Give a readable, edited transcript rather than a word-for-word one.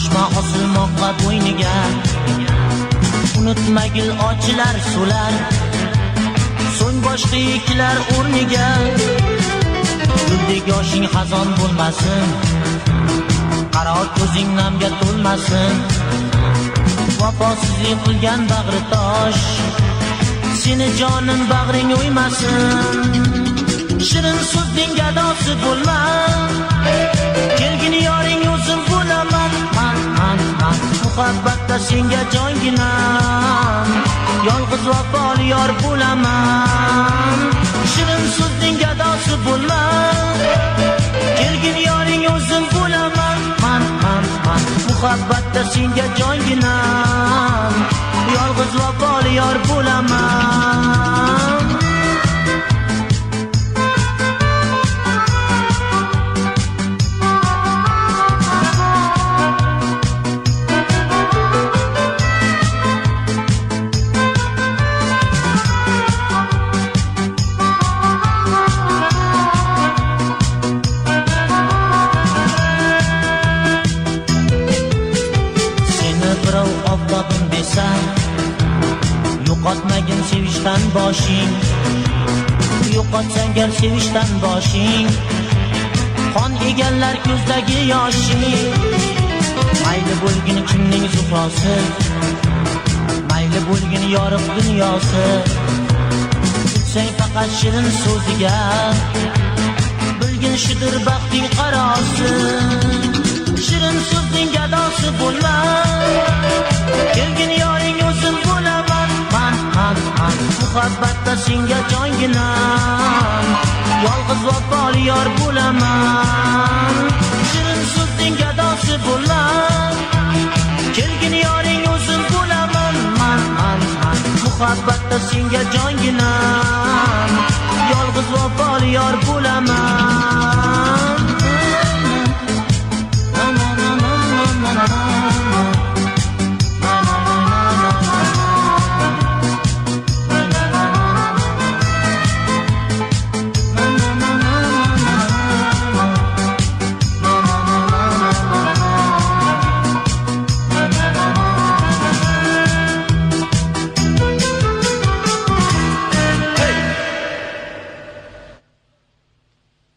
Shoshma osilmoqqa bo'yniga, unutmagil ochilar so'lar, so'ng boshqa yeklar o'rniga. Guldek yoshing xazon bo'lmasin, qaro ko'zing namga to'lmasin. Vafosizlik qilgan bag'ri tosh, seni jonim bag'ring o'ymasin. Shirin so'zning gadosi bo'lma, kelgin yoring o'zim bo'laman. Man muhabbatda senga jonginam, yolg'iz vafoli yor bo'laman. Shirin so'zning gadosi bo'lma, kelgin yoring o'zim bo'laman. Man muhabbatda senga jonginam, yolg'iz vafoli yor bo'laman. Oftobim desam, yo'qotmagin sevishdan boshing. Yo'qotsang gar sevishdan boshing, qon egallar ko'zdagi yoshing. Mayli bo'lgin kimning zuhrosi, mayli bo'lgin yorug' dunyosi. Utsang faqat shirin so'ziga, bilgin shudir baxting qarosi. Shirin so'zning gadosi bo'lma, kelgin yoring o'zim bo'laman. Man muhabbatda senga jonginam, yolg'iz vafoli yor bo'laman. Shirin so'zning gadosi bo'lma, kelgin yoring o'zim bo'laman. Man muhabbatda senga jonginam, yolg'iz vafoli yor bo'laman.